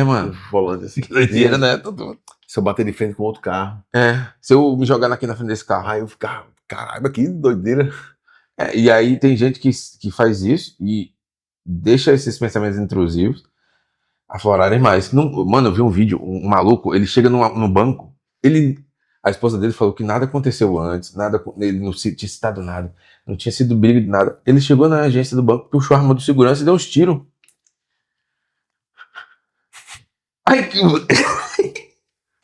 Mano. volante assim? Que doideira, né? Tudo. Se eu bater de frente com outro carro. Se eu me jogar aqui na frente desse carro. Aí eu ficava, caralho, que doideira. E aí tem gente que faz isso e deixa esses pensamentos intrusivos aflorarem mais. Não, mano, eu vi um vídeo, um maluco, ele chega no banco, a esposa dele falou que nada aconteceu antes, ele não tinha citado nada, não tinha sido briga de nada. Ele chegou na agência do banco, puxou a arma do segurança e deu uns tiros. Ai, que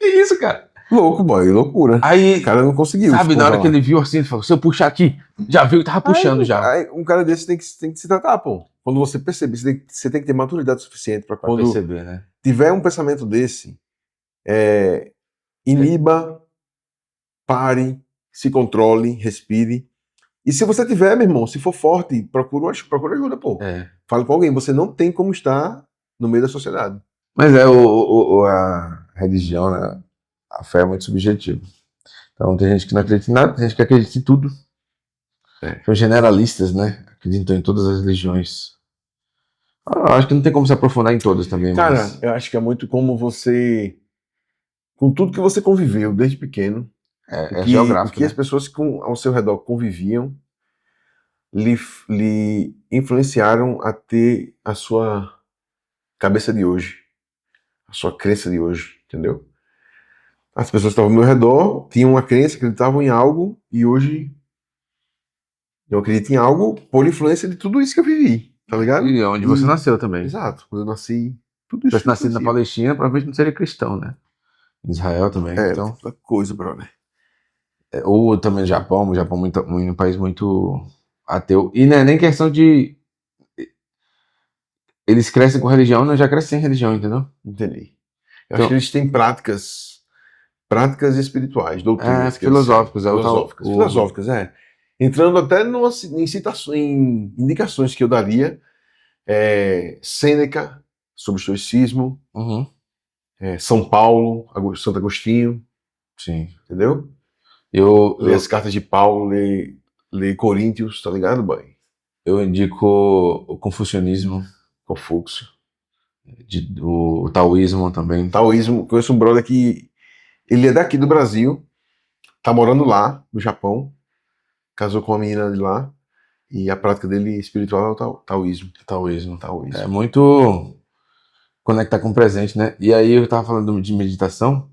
isso, cara? Louco, boy, loucura. Aí, o cara não conseguiu. Sabe, na hora que ele viu assim, ele falou, se eu puxar aqui, já viu que tava puxando já. Aí, um cara desse tem que se tratar, pô. Quando você perceber, você tem que ter maturidade suficiente pra quando perceber, né? Tiver um pensamento desse, iniba, pare, se controle, respire. E se você tiver, meu irmão, se for forte, procura ajuda, pô. Fale com alguém. Você não tem como estar no meio da sociedade. Mas a religião, né? A fé é muito subjetiva. Então tem gente que não acredita em nada, tem gente que acredita em tudo. São generalistas, né? Acreditam em todas as religiões. Acho que não tem como se aprofundar em todas também. Cara, eu acho que é muito como você... Com tudo que você conviveu desde pequeno. Geográfico, o que as pessoas ao seu redor conviviam lhe influenciaram a ter a sua cabeça de hoje. A sua crença de hoje, entendeu? As pessoas que estavam ao meu redor tinham uma crença, acreditavam em algo, e hoje eu acredito em algo por influência de tudo isso que eu vivi, tá ligado? E onde você nasceu também. Exato, quando eu nasci, tudo isso. Se tivesse nascido na Palestina, provavelmente não seria cristão, né? Em Israel também. Então, coisa, brother. Ou também no Japão, um país muito ateu. E não é nem questão de. Eles crescem com religião, nós já crescem sem religião, entendeu? Entendi. Eu acho que eles têm práticas espirituais, doutrinas. Filosóficas. Filosóficas. Entrando até em indicações que eu daria Sêneca, sobre o estoicismo, Uhum. São Paulo, Santo Agostinho, Sim. entendeu? Eu, Lê as cartas de Paulo, lê Coríntios, tá ligado, boy? eu indico o confucionismo, Confúcio. o taoísmo também. Taoísmo, conheço um brother que ele é daqui do Brasil, tá morando lá, no Japão, casou com uma menina de lá, e a prática dele espiritual é o taoísmo. Taoísmo. Taoísmo. É muito conectar com o presente, né? E aí eu tava falando de meditação.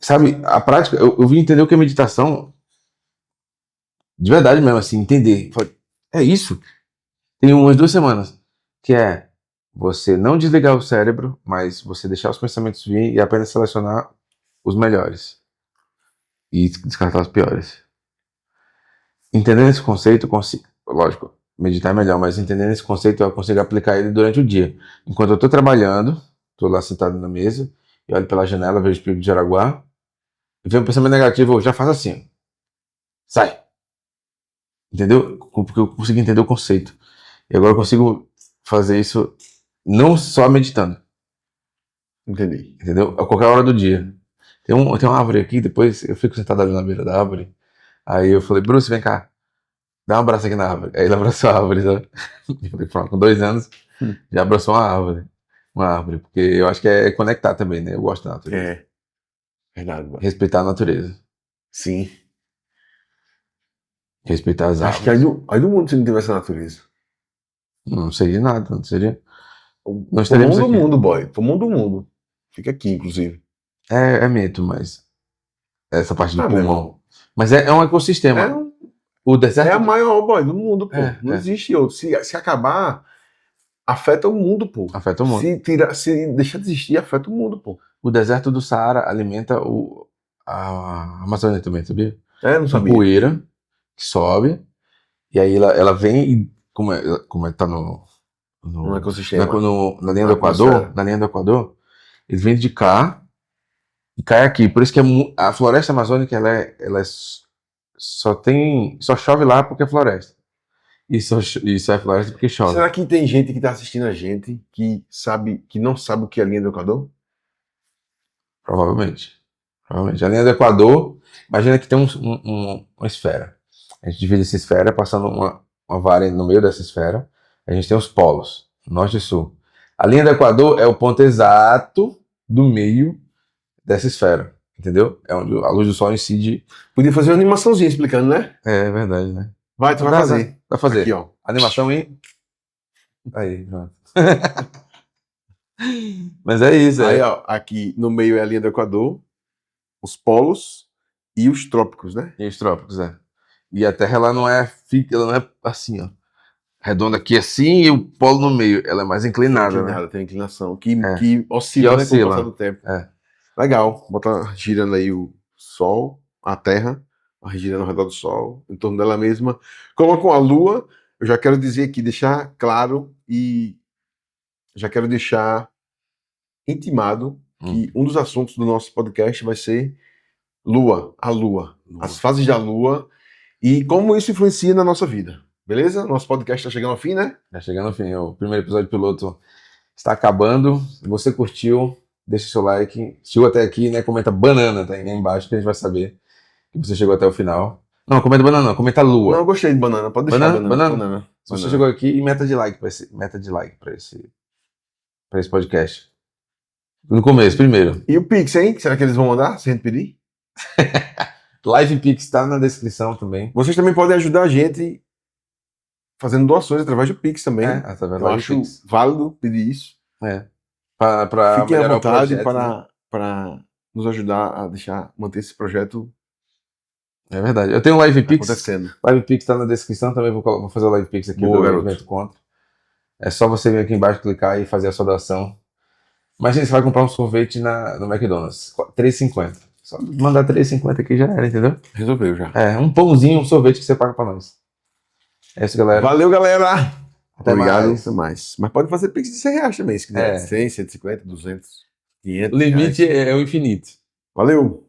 Sabe, a prática, eu vim entender o que é meditação de verdade mesmo, assim, entender. Falei, é isso. Tem umas 2 semanas que é você não desligar o cérebro, mas você deixar os pensamentos vir e apenas selecionar os melhores e descartar os piores. Entendendo esse conceito, lógico, meditar é melhor, mas entendendo esse conceito eu consigo aplicar ele durante o dia. Enquanto eu estou trabalhando, estou lá sentado na mesa, e olho pela janela, vejo o pico de Jaraguá, e vem um pensamento negativo, eu já faço assim, sai. Entendeu? Porque eu consegui entender o conceito. E agora eu consigo fazer isso não só meditando, Entendi. entendeu? A qualquer hora do dia. Tem uma árvore aqui, depois eu fico sentado ali na beira da árvore. Aí eu falei, Bruce, vem cá, dá um abraço aqui na árvore. Aí ele abraçou a árvore, sabe? Eu falei, pronto, com 2 anos, já abraçou uma árvore. Uma árvore, porque eu acho que é conectar também, né? Eu gosto da natureza. É, verdade, mano. Respeitar a natureza. Sim. Respeitar as Acho que árvores. aí do mundo se não tivesse a natureza. Não seria nada, não seria. Nós Pulmão estaremos do aqui. mundo, boy. Pulmão do mundo. Fica aqui, inclusive. É mito, mas essa parte de Meu pulmão. irmão. Mas é um ecossistema. O É deserto. a maior, boy, do mundo, pô. É, Não é. existe outro. Se acabar, afeta o mundo, pô. Afeta o mundo. Se deixar de existir, afeta o mundo, pô. O deserto do Saara alimenta a Amazônia também, sabia? Não Com sabia. poeira que sobe, e aí ela vem e, como tá No ecossistema. na linha Na do Equador, atmosfera. na linha do Equador, eles vêm de cá e cai aqui. Por isso que a floresta amazônica só chove lá porque é floresta. E só é floresta porque chove. Será que tem gente que tá assistindo a gente que não sabe o que é a linha do Equador? Provavelmente. A linha do Equador, imagina que tem uma esfera. A gente divide essa esfera, passando uma vara no meio dessa esfera. A gente tem os polos, norte e sul. A linha do Equador é o ponto exato do meio dessa esfera. Entendeu? É onde a luz do sol incide. Podia fazer uma animaçãozinha explicando, né? É verdade, né? Vai, tu vai fazer. Vai fazer. Aqui, ó. Animação e. Aí, pronto. Mas é isso. Aí, ó, aqui no meio é a linha do Equador, os polos e os trópicos, né? E os trópicos, é. E a Terra ela não é assim, ó, redonda aqui assim e o polo no meio. Ela é mais inclinada, né? Tem inclinação que oscila, Que né, com o oscila. passar do tempo. É. Legal. Bota girando aí o Sol, a Terra, girando ao redor do Sol, em torno dela mesma. Como com a Lua, eu já quero dizer aqui, deixar claro e já quero deixar intimado que um dos assuntos do nosso podcast vai ser Lua, a Lua, as fases da Lua e como isso influencia na nossa vida. Beleza? Nosso podcast está chegando ao fim, né? Tá chegando ao fim. O primeiro episódio piloto está acabando. Se você curtiu, deixa seu like. Chegou até aqui, né? Comenta banana, tá aí embaixo que a gente vai saber que você chegou até o final. Não, comenta banana não, comenta lua. Não, eu gostei de banana, pode deixar banana. Se você chegou aqui, e meta de like para esse podcast. No começo, primeiro. E o Pix, hein? Será que eles vão mandar, se a gente pedir? Live Pix tá na descrição também. Vocês também podem ajudar a gente fazendo doações através do Pix também. Através eu acho Pix. válido pedir isso. Pra Fiquem à vontade projeto, para nos ajudar a manter esse projeto. É verdade. Eu tenho um Live Pix. Acontecendo. Live Pix tá na descrição também. Vou fazer o Live Pix aqui Boa, do garoto. Evento Contra. É só você vir aqui embaixo, clicar e fazer a sua doação. Imagina, você vai comprar um sorvete no McDonald's. R$3,50. Só mandar R$3,50 aqui já era, entendeu? Resolveu já. Um pãozinho, um sorvete que você paga pra nós. É isso, galera. Valeu, galera. Até Obrigado. mais. Até mais. Mas pode fazer Pix de R$100 também, se quiser. 100, 150, 200, 500. O limite é o infinito. Valeu.